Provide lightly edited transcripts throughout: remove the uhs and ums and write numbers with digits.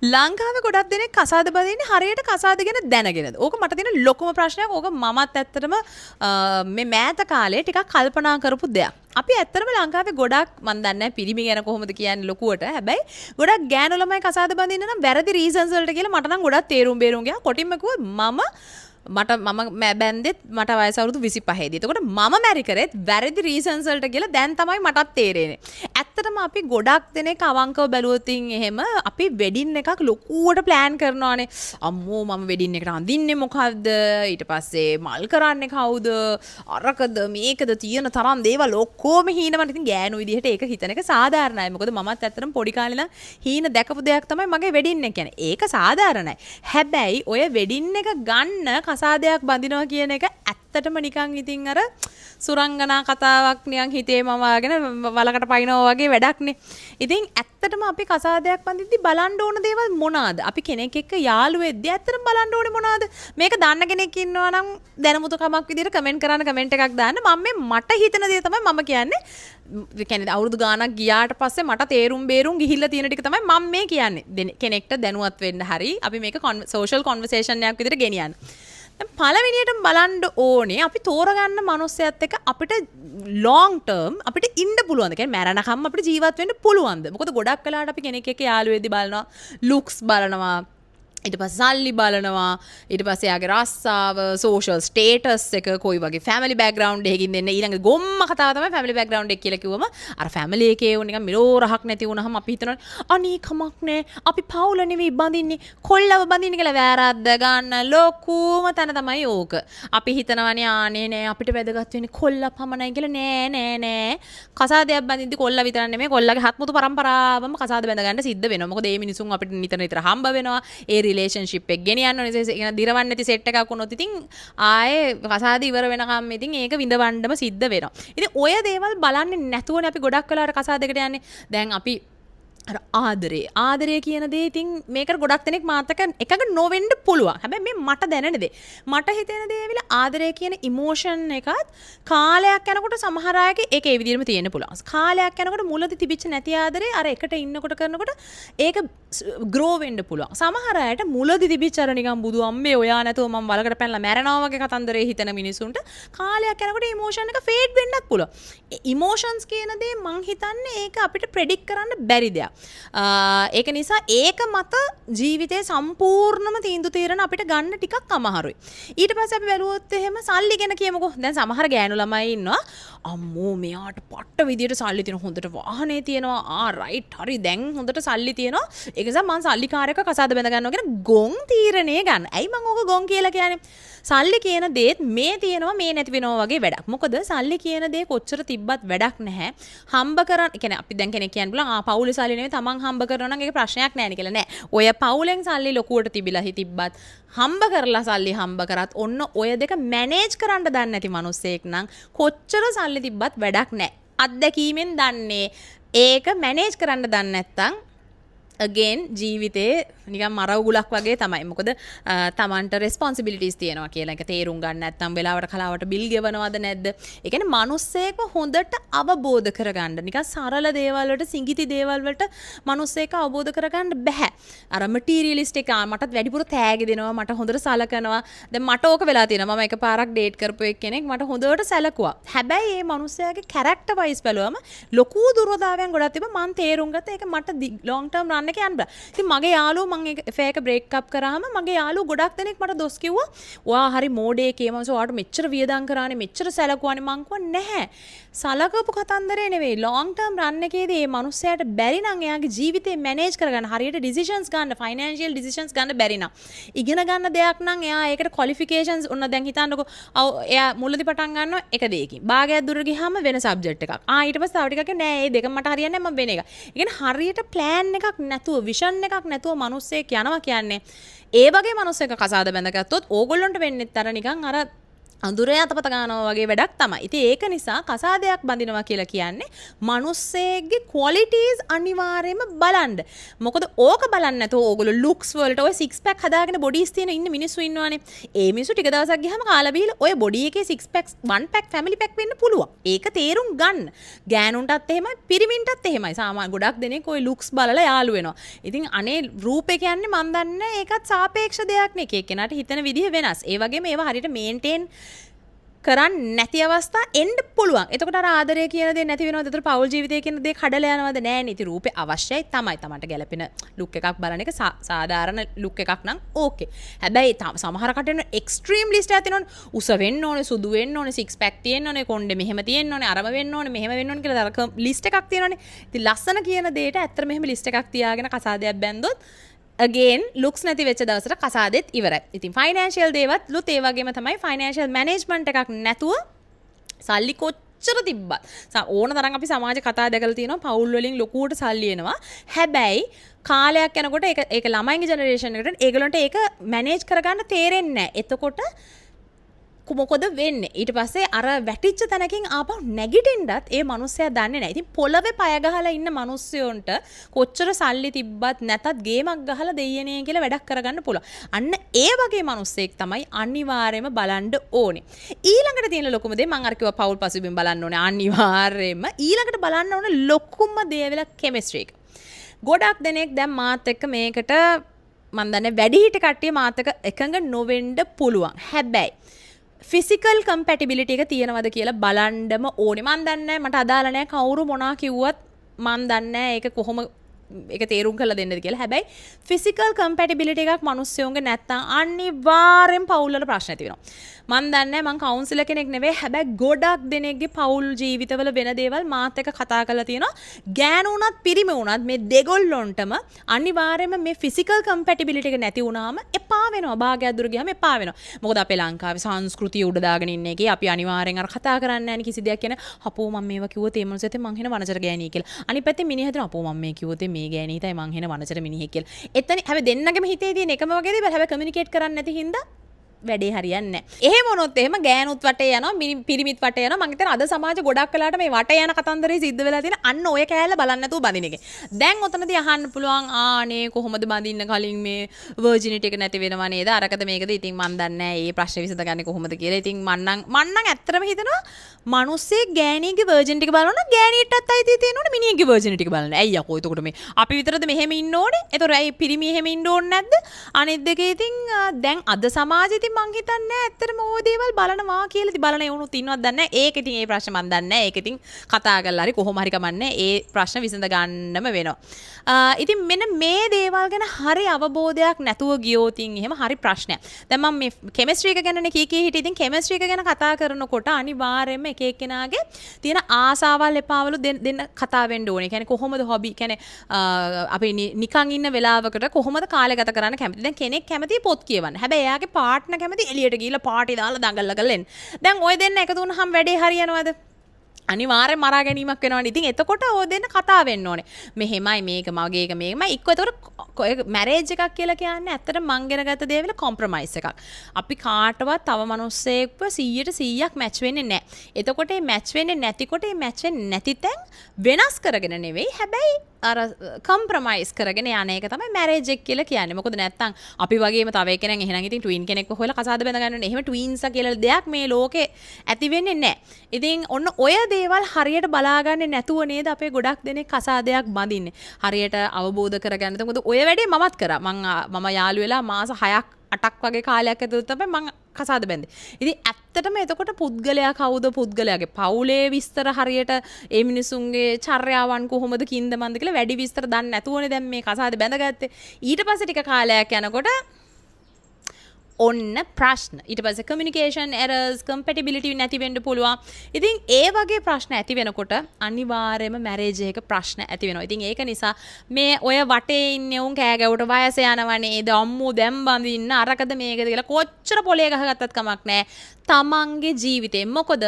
ලංකාවේ ගොඩක් දෙනෙක් කසාද බඳින්නේ හරියට කසාද ගැන දැනගෙනද. ඕක මට තියෙන ලොකුම ප්‍රශ්නයක්. ඕක මමත් ඇත්තටම මේ මෑත කාලේ ටිකක් කල්පනා කරපු දෙයක්. අපි ඇත්තටම ලංකාවේ ගොඩක් මන් දන්නේ නැහැ පිරිමි ගැන කොහොමද කියන්නේ ලොකුවට. හැබැයි ගොඩක් ගෑනු ළමයි කසාද බඳින්න නම් වැරදි රීසන්ස් වලට කියලා මට නම් ගොඩක් තේරුම් බේරුම් ගියා. කොටින්ම කිව්වා මම බැන්දෙත් මට වයස අවුරුදු 25 දී. එතකොට මම මැරි කරෙත් වැරදි රීසන්ස් වලට කියලා දැන් තමයි මටත් තේරෙන්නේ. ඇත්තටම අපි ගොඩක් දෙනෙක් අවංකව බැලුවොත් එහෙම අපි වෙඩින් එකක් ලොකුවට ප්ලෑන් කරනවානේ. අම්මෝ මම වෙඩින් එකට අඳින්නේ මොකද්ද? ඊට පස්සේ මල් කරන්නේ කවුද? අරකද මේකද තියෙන තරම් දේවල් ඔක්කොම හීනවනේ. ඉතින් ගෑනු විදිහට ඒක හිතන එක සාධාරණයි. මොකද මමත් ඇත්තටම පොඩි කාලේ ඉඳන් හීන දැකපු දෙයක් තමයි මගේ වෙඩින් එක කියන්නේ. ඒක සාධාරණයි. හැබැයි ඔය වෙඩින් එක ගන්න කසාදයක් බඳිනවා කියන එක ඇත්තටම නිකන් ඉතින් අර සුරංගනා කතාවක් නිකන් හිතේ මවාගෙන වලකට පයින්නවා වගේ වැඩක්නේ. ඉතින් ඇත්තටම අපි කසාදයක් බඳිද්දි බලන්න ඕන දේවල් මොනවාද? අපි කෙනෙක් එක්ක යාළු වෙද්දි ඇත්තටම බලන්න ඕනේ මොනවාද? මේක දන්න කෙනෙක් ඉන්නවා නම් දැනුමුතුකමක් විදිහට කමෙන්ට් කරන්න කමෙන්ට් එකක් දාන්න. මම මේ මට හිතන දේ තමයි මම කියන්නේ. කියන්නේ අවුරුදු ගාණක් ගියාට පස්සේ මට තේරුම් බේරුම් ගිහිල්ලා තියෙන ටික තමයි මම මේ කියන්නේ. කෙනෙක්ට දැනුවත් වෙන්න හරි අපි මේක සෝෂල් කන්වර්සේෂන් එකක් විදිහට ගෙනියන්න. පළවෙනියටම බලන්න ඕනේ අපි තෝරගන්න මනුස්සයත් එක්ක අපිට ලොං ටර්ම් අපිට ඉන්න පුළුවන්ද? කියන්නේ මැරෙනකම් අපිට ජීවත් වෙන්න පුළුවන්ද? මොකද ගොඩක් වෙලාවට අපි කෙනෙක් එක්ක යාළු වෙද්දි බලනවා ලුක්ස් බලනවා ඊට පස්සේ සල්ලි බලනවා ඊට පස්සේ යාගේ රස්සාව සෝෂල් ස්ටේටස් එක කොයි වගේ ෆැමිලි බෑග්ග්‍රවුන්ඩ් එකකින් දෙන්නේ ඊළඟ ගොම්ම කතාව තමයි ෆැමිලි බෑග්ග්‍රවුන්ඩ් එක කියලා කිව්වම අර ෆැමිලි එකේ උන් නිකන් මිලෝ රහක් නැති වුණාම අපි හිතනවා අනේ කමක් නෑ අපි පවුල නෙවෙයි බඳින්නේ කොල්ලව බඳින්නේ කියලා වැරද්ද ගන්න ලොකුම තැන තමයි ඕක අපි හිතනවානේ ආනේ නෑ අපිට වැදගත් වෙන්නේ කොල්ලා පමණයි කියලා නෑ කසාදයක් බඳින්දි කොල්ලා විතරක් නෙමෙයි කොල්ලගේ හත්මුතු පරම්පරාවම කසාද බඳ ගන්න සිද්ධ වෙනවා මොකද මේ මිනිසුන් අපිට නිතර හම්බ වෙනවා ඒ රිලේෂන්ෂිප් එක ගෙනියන්න ඕනේ දිරවන්නේ නැති සෙට් එකක් වුණොත් ඉතින් ආයේ කසාද ඉවර වෙනකම් ඉතින් ඒක විඳවන්නම සිද්ධ වෙනවා. ඉතින් ඔය දේවල් බලන්නේ නැතුවනේ අපි ගොඩක් වෙලාවට කසාදයකට යන්නේ. දැන් අපි අර ආදරය කියන දේ ඉතින් මේකට ගොඩක් දෙනෙක් මාත් එක්ක එකඟ නොවෙන්න පුළුවන්. හැබැයි මේ මට දැනෙන දේ. මට හිතෙන දේ ඇවිල්ලා ආදරය කියන ඉමෝෂන් එකත් කාලයක් යනකොට සමහර අයගේ ඒක ඒ විදිහටම තියෙන්න පුළුවන්. කාලයක් යනකොට මුලදී තිබිච්ච නැති ආදරේ අර එකට ඉන්නකොට කරනකොට ඒක ග්‍රෝ වෙන්න පුළුවන්. සමහර අයට මුලදී තිබිච්ච අර නිකන් බුදු අම්මේ ඔයා නැතුව මම වලකට පැනලා මැරෙනවා වගේ කතන්දරේ හිතන මිනිසුන්ට කාලයක් යනකොට ඉමෝෂන් එක ෆේඩ් වෙන්නත් පුළුවන්. ඉමෝෂන්ස් කියන දේ මං හිතන්නේ ඒක අපිට ප්‍රෙඩික්ට් කරන්න බැරි දෙයක්. ඒක නිසා ඒක මත ජීවිතේ සම්පූර්ණම තීන්දුව తీරන අපිට ගන්න ටිකක් අමාරුයි. ඊට පස්සේ අපි බැලුවොත් එහෙම සල්ලි ගැන කියමුකෝ. දැන් සමහර ගෑනු ළමයි ඉන්නවා. අම්මෝ මෙයාට පට්ට විදියට සල්ලි තියෙන හොඳට වාහනේ තියෙනවා. රයිට් හරි දැන් හොඳට සල්ලි තියෙනවා. ඒක නිසා මං සල්ලිකාරයක කසාද බැඳ ගන්නවා කියන ගොන් තීරණය ගන්න. ඇයි මං ඕක ගොන් කියලා කියන්නේ? සල්ලි කියන දේත් මේ තියෙනවා මේ නැති වෙනවා වගේ වැඩක්. මොකද සල්ලි කියන දේ කොච්චර තිබ්බත් වැඩක් නැහැ. හම්බ කරන් කියන්නේ අපි දැන් කෙනෙක් කියන්න බුණා පවුලේ සල්ලි නෙවෙයි තමන් හම්බ කරනවා නම් ඒක ප්‍රශ්නයක් නැහැ නේ කියලා නෑ. ඔය පවුලෙන් සල්ලි ලොකුවට තිබිලා තිබ්බත් හම්බ කරලා සල්ලි හම්බ කරත් ඔන්න ඔය දෙක මැනේජ් කරන්න දන්නේ නැති මිනිස්සෙක් නම් කොච්චර සල්ලි තිබ්බත් වැඩක් නැහැ. අත්දැකීමෙන් දන්නේ ඒක මැනේජ් කරන්න දන්නේ නැත්තම් again ජීවිතේ නිකන් මරවුලක් වගේ තමයි. මොකද තමන්ට responsibilities තියෙනවා කියලා එක තේරුම් ගන්න නැත්නම් වෙලාවට කලාවට බිල් ගෙවනවද නැද්ද? ඒ කියන්නේ මිනිස්සෙක්ව හොඳට අවබෝධ කරගන්න. නිකන් සරල දේවල් වලට සිඟිති දේවල් වලට මිනිස්සෙක්ව අවබෝධ කරගන්න බෑ. අර materialistic මටත් වැඩිපුර තෑගි දෙනවා, මට හොඳට සලකනවා. දැන් මට ඕක වෙලා තියෙනවා. මම එකපාරක් ඩේට් කරපු කෙනෙක් මට හොඳට සැලකුවා. හැබැයි මේ මිනිස්සයාගේ character wise බැලුවම ලොකු දුරදාවයන් ගොඩක් තිබ්බා. මම තේරුම් ගත්තා ඒක මට long term run එක යන්න බෑ. ඉතින් මගේ යාළුවෝ මම affair එක break up කරාම මගේ යාළුවෝ ගොඩක් දෙනෙක් මට දොස් කිව්වා. "ඔයා හරි මෝඩේ කේමස ඔයාට මෙච්චර වියදම් කරානේ මෙච්චර සැලකුවානේ." මං කිව්වා නැහැ. සලකපු කතන්දරේ නෙවෙයි long term run එකේදී මේ මිනිස්සයාට බැරි නම් එයාගේ ජීවිතේ manage කරගන්න හරියට decisions ගන්න financial decisions ගන්න බැරි නම් ඉගෙන ගන්න දෙයක් නම් එයා ඒකට qualifications ඔන්න දැන් හිතන්නකෝ එයා මුලදී පටන් ගන්නවා එක දෙයකින්. භාගයක් දුර ගියාම වෙන subject එකක්. ඊට පස්සේ තව ටිකක් නෑ මේ දෙක මට හරියන්නේ නැහැ මම වෙන එක. ඒ කියන්නේ හරියට plan එකක් නැතුව විෂන් එකක් නැතුව මිනිස්සෙක් යනවා කියන්නේ ඒ වගේ මිනිස්සෙක් කසාද බැඳගත්තොත් ඕගොල්ලන්ට වෙන්නේත් අර නිකන් අර අඳුරේ අතපත ගන්නවා වගේ වැඩක් තමයි. ඉතින් ඒක නිසා කසාදයක් බඳිනවා කියලා කියන්නේ මිනිස්සෙගේ qualities අනිවාර්යයෙන්ම බලන්න. මොකද ඕක බලන්න නැතුව ඕගොල්ලෝ looks වලට ඔය six pack හදාගෙන bodies තියෙන ඉන්න මිනිස්සු ඉන්නවානේ. ඒ මිනිස්සු ටික දවසක් ගියාම කාලා බීලා ඔය body එකේ six packs one pack family pack වෙන්න පුළුවන්. ඒක තේරුම් ගන්න. ගෑනුන්ටත් එහෙමයි පිරිමින්ටත් එහෙමයි. සාමාන්‍ය ගොඩක් දෙනෙක් ඔය looks බලලා යාළු වෙනවා. ඉතින් අනේ රූපේ කියන්නේ මන් දන්නේ ඒකත් සාපේක්ෂ දෙයක් නේ. එක එක්කෙනාට හිතන විදිහ වෙනස්. ඒ වගේම ඒවා හරියට මේන්ටේන් කරන්න නැති අවස්ථා එන්න පුළුවන්. එතකොට අර ආදරය කියන දේ නැති වෙනවද? ඒතර පෞල් ජීවිතය කියන දේ කඩලා යනවද? නෑ නේ. ඉතින් රූපේ අවශ්‍යයි තමයි. තමන්ට ගැලපෙන ලුක් එකක් බලන එක සාධාරණ ලුක් එකක් නම් ඕකේ. හැබැයි සමහර කටන එක්ස්ට්‍රීම් ලිස්ට් එකක් තියෙනවනේ. උස වෙන්න ඕනේ, සුදු වෙන්න ඕනේ, සික්ස් පැක් තියෙන්න ඕනේ, කොණ්ඩේ මෙහෙම තියෙන්න ඕනේ, අරම වෙන්න ඕනේ, මෙහෙම වෙන්න ඕනේ කියලා අර ලිස්ට් එකක් තියෙනවනේ. ඉතින් ලස්සන කියන දේට ඇත්තට මෙහෙම ලිස්ට් එකක් තියාගෙන කසාදයක් බැන්දොත් again looks නැති වෙච්ච දවසට කසාදෙත් ඉවරයි. ඉතින් financial දේවත් ලුත් ඒ වගේම තමයි financial management එකක් නැතුව සල්ලි කොච්චර තිබ්බත් ඕන තරම් අපි සමාජ කතා දැකලා තියෙනවා පවුල් වලින් ලොකුවට සල්ලි එනවා. හැබැයි කාලයක් යනකොට ඒක ළමයින්ගේ ජෙනරේෂන් එකට ඒගොල්ලන්ට ඒක මැනේජ් කරගන්න තේරෙන්නේ නැහැ. එතකොට මොකද වෙන්නේ? ඊට පස්සේ අර වැටිච්ච තැනකින් ආපහු නැගිටින්නත් ඒ මිනිස්සයා දන්නේ නැහැ. ඉතින් පොළවේ පය ගහලා ඉන්න මිනිස්සුන්ට කොච්චර සල්ලි තිබ්බත් නැතත් ගේමක් ගහලා දෙයියනේ කියලා වැඩක් කරගන්න පුළුවන්. අන්න ඒ වගේ මිනිස්සෙක් තමයි අනිවාර්යයෙන්ම බලන්න ඕනේ. ඊළඟට තියෙන ලොකුම දේ මම අර කිව්වා පවුල් පසුබිම් බලන්න ඕනේ. අනිවාර්යයෙන්ම ඊළඟට බලන්න ඕනේ ලොකුම දේ වෙලා කෙමිස්ට්‍රි එක. ගොඩක් දෙනෙක් දැන් මාත් එක්ක මේකට මම දන්නේ වැඩිහිටි කට්ටිය මාත් එක්ක එකඟ නොවෙන්න පුළුවන්. හැබැයි ෆිසිකල් කම්පැටිබිලිටි එක තියෙනවද කියලා බලන්නම ඕනේ. මන් දන්නේ නැහැ මට අදාළ නැහැ කවුරු මොනා කිව්වත් මන් දන්නේ නැහැ ඒක කොහොම ඒක තේරුම් කරලා දෙන්නද කියලා. හැබැයි ෆිසිකල් කම්පැටිබිලිටි එකක් මිනිස්සුන්ගේ නැත්තම් අනිවාර්යෙන් පවුල් වල ප්‍රශ්න ඇති වෙනවා. මන් දන්නේ නැහැ මං කවුන්සිලර් කෙනෙක් නෙවෙයි. හැබැයි ගොඩක් දෙනෙක්ගේ පවුල් ජීවිතවල වෙන දේවල් මාත් එක්ක කතා කරලා තියෙනවා. ගෑනු වුණත් පිරිමි වුණත් මේ දෙගොල්ලොන්ටම අනිවාර්යයෙන්ම මේ ෆිසිකල් කම්පැටිබිලිටි එක නැති වුණාම එපා වෙනවා. භාගයක් දුර ගියාම එපා වෙනවා. මොකද අපේ ලංකාවේ සංස්කෘතිය උඩ දාගෙන ඉන්න එකේ අපි අනිවාර්යෙන් අර කතා කරන්නේ නැහැ කිසි දෙයක් කියන අපෝ මම මේවා කිව්වොත් ඒ මනුස්සයත් මං වෙන වනචර ගෑණී කියලා. අනිත් පැත්තේ මිනිහ හිතන අපෝ මම මේ කිව්වොත් මේ ගෑණී තමයි මං වෙන වනචර මිනිහෙක් කියලා. එතන හැබැයි දෙන්නගේම හිතේ තියෙන එකම වගේ දේවල් හැබැයි කමියුනිකේට් කරන්නේ නැති හින්දා වැඩේ හරියන්නේ නැහැ. එහෙම වුණොත් එහෙම ගෑනුත් වටේ යනවා පිරිමිත් වටේ යනවා. මං හිතන අද සමාජ ගොඩක් වෙලාට මේ වටේ යන කතන්දරේ සිද්ධ වෙලා තියෙන අන්න ඔය කෑල්ල බලන්න නැතුව බඳින එකේ. දැන් ඔතනදී අහන්න පුළුවන් ආනේ කොහොමද බඳින්න කලින් මේ වර්ජිනිටි එක නැති වෙනව නේද? අරකද මේකද? ඉතින් මන් දන්නේ නැහැ මේ ප්‍රශ්නේ විසඳගන්නේ කොහොමද කියලා. ඉතින් මන්නම් ඇත්තටම හිතනවා මිනිස්සේ ගෑණීගේ වර්ජිනිටි එක බලනවා නම් ගෑණීටත් අයිතිය තියෙනවනේ මිනිහගේ වර්ජිනිටි එක බලන්න. ඇයි යකෝ එතකොට මේ අපි විතරද මෙහෙම ඉන්න ඕනේ? ඒතොර ඇයි පිරිමි එහෙම ඉන්න ඕනේ නැද්ද? අනිත් දෙකේ ඉතින් දැන් අද සමාජෙ ඉතින් මං හිතන්නේ ඇත්තටම ඕ දේවල් බලනවා කියලා. ඉතින් බලන ඒවුනුත් ඉන්නවද දන්නේ නැහැ. ඒක ඉතින් ඒ ප්‍රශ්න මන් දන්නේ නැහැ. ඒක ඉතින් කතා කරලා හරි කොහොම හරි කමන්නේ ඒ ප්‍රශ්න විසඳ ගන්නම වෙනවා. ඉතින් මෙන්න මේ දේවල් ගැන හරි අවබෝධයක් නැතුව ගියොත් එහෙම හරි ප්‍රශ්නයක්. දැන් මම මේ කෙමිස්ට්‍රි එක ගැනනේ කී හිටිය. ඉතින් කෙමිස්ට්‍රි එක ගැන කතා කරනකොට අනිවාර්යයෙන්ම එක එක්කෙනාගේ තියෙන ආසාවල් එපාවලු දෙන්න කතා වෙන්න ඕනේ. කියන්නේ කොහොමද හොබි කියන්නේ අපි නිකන් ඉන්න වෙලාවකට කොහොමද කාලය ගත කරන්න කැමති. දැන් කෙනෙක් කැමති පොත් කියවන්න. හැබැයි එයාගේ පාර්ට්නර් කැමති එළියට ගිහලා පාටි දාලා දඟලලා කරලා එන්න. දැන් ওই දෙන්න එකතු වුණාම වැඩේ හරියනවද? අනිවාර්යෙන් මරා ගැනීමක් වෙනවනේ. ඉතින් එතකොට ඔය දෙන්න කතා වෙන්න ඕනේ. මෙහෙමයි මේක මගේ එක මේකමයි. එක්ක එතකොට මැරේජ් එකක් කියලා කියන්නේ ඇත්තට මං ගෙනගත්ත දේ වල කොම්ප්‍රොමයිස් එකක්. අපි කාටවත් තව මිනිස්සෙක්ව 100% මැච් වෙන්නේ නැහැ. එතකොට මේ මැච් වෙන්නේ නැතිකොට මේ මැච් වෙන්නේ නැති තැන් වෙනස් කරගෙන නෙවෙයි. හැබැයි අර කොම්ප්‍රොමයිස් කරගෙන යන එක තමයි මැරේජ් එක කියලා කියන්නේ. මොකද නැත්තම් අපි වගේම තව එකෙනෙක් එහෙනම් ඉතින් ට්වින් කෙනෙක්ව හොයලා කසාද බැඳ ගන්න ඕනේ. එහෙම ට්වින්ස්ලා කියලා දෙයක් මේ ලෝකේ ඇති වෙන්නේ නැහැ. ඉතින් ඔන්න ඔය දේවල් හරියට බලාගන්නේ නැතුව නේද අපේ ගොඩක් දෙනෙක් කසාදයක් බඳින්නේ. හරියට අවබෝධ කරගන්න. මොකද ඔය වැඩේ මමත් කරා. මම යාළු වෙලා මාස 6ක් 8ක් වගේ කාලයක් ඇතුළත තමයි මම කසාද බැඳේ. ඉතින් ඇත්තටම එතකොට පුද්ගලයා කවුද පුද්ගලයාගේ පවුලේ විස්තර හරියට ඒ මිනිසුන්ගේ චර්යාවන් කොහොමද කින්ද මන්ද කියලා වැඩි විස්තර දන්නේ නැතුවනේ දැන් මේ කසාද බැඳගත්තේ. ඊට පස්සේ ටික කාලයක් යනකොට ඔන්න ප්‍රශ්න. ඊට පස්සේ communication errors, compatibility නැති වෙන්න පුළුවන්. ඉතින් ඒ වගේ ප්‍රශ්න ඇති වෙනකොට අනිවාර්යයෙන්ම මැරේජ් එක ප්‍රශ්න ඇති වෙනවා. ඉතින් ඒක නිසා මේ ඔය වටේ ඉන්නේ උන් කෑ ගැවුවට වයස යනවනේ. අම්මෝ දැන් බඳින්න අරකද මේකද කියලා කොච්චර පොලේ ගහගත්තත් කමක් නැහැ. තමන්ගේ ජීවිතේ මොකද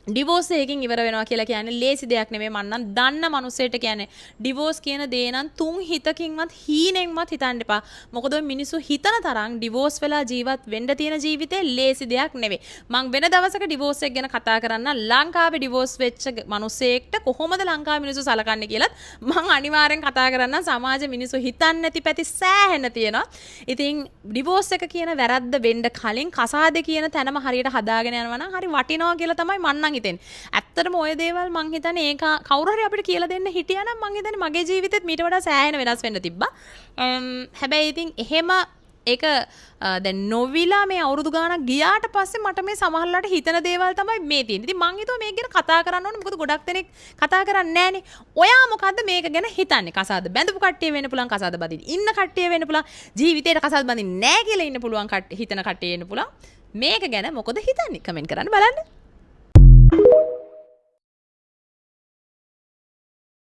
ඩිවෝස් එකකින් ඉවර වෙනවා කියලා කියන්නේ ලේසි දෙයක් නෙමෙයි. මම නම් දන්න මනුස්සයට කියන්නේ ඩිවෝස් කියන දේ නම් තුන් හිතකින්වත් හීනෙන්වත් හිතන්න එපා. මොකද ඔය මිනිස්සු හිතන තරම් ඩිවෝස් වෙලා ජීවත් වෙන්න තියෙන ජීවිතේ ලේසි දෙයක් නෙවෙයි. මම වෙන දවසක ඩිවෝස් එක ගැන කතා කරන්න. ලංකාවේ ඩිවෝස් වෙච්ච මනුස්සයෙක්ට කොහොමද ලංකාවේ මිනිස්සු සලකන්නේ කියලාත් මම අනිවාර්යෙන් කතා කරන්න. සමාජ මිනිස්සු හිතන්නේ නැති පැති සෑහෙන තියෙනවා. ඉතින් ඩිවෝස් එක කියන වැරද්ද වෙන්න කලින් කසාදේ කියන තැනම හරියට හදාගෙන යනවා නම් හරි වටිනවා කියලා තමයි මම නම් ඇත්තටම ඔය දේවල් මං හිතන්නේ ඒක කවුරු හරි අපිට කියලා දෙන්න හිටියා නම් මං හිතන්නේ මගේ ජීවිතෙත් මීට වඩා සෑහෙන වෙනස් වෙන්න තිබ්බා. හැබැයි ඉතින් එහෙම ඒක දැන් නොවිලා මේ අවුරුදු ගාණක් ගියාට පස්සේ මට මේ සමහරලාට හිතන දේවල් තමයි මේ තියෙන්නේ. ඉතින් මං හිතුවා මේක ගැන කතා කරන්න ඕනේ. මොකද ගොඩක් දෙනෙක් කතා කරන්නේ නැහනේ. ඔයා මොකද්ද මේක ගැන හිතන්නේ? කසාද බැඳපු කට්ටිය වෙන්න පුළුවන්, කසාද බඳින්න ඉන්න කට්ටිය වෙන්න පුළුවන්, ජීවිතේට කසාද බඳින්නේ නැහැ කියලා ඉන්න පුළුවන් හිතන කට්ටිය වෙන්න පුළුවන්. මේක ගැන මොකද හිතන්නේ? කමෙන්ට් කරන්න බලන්න.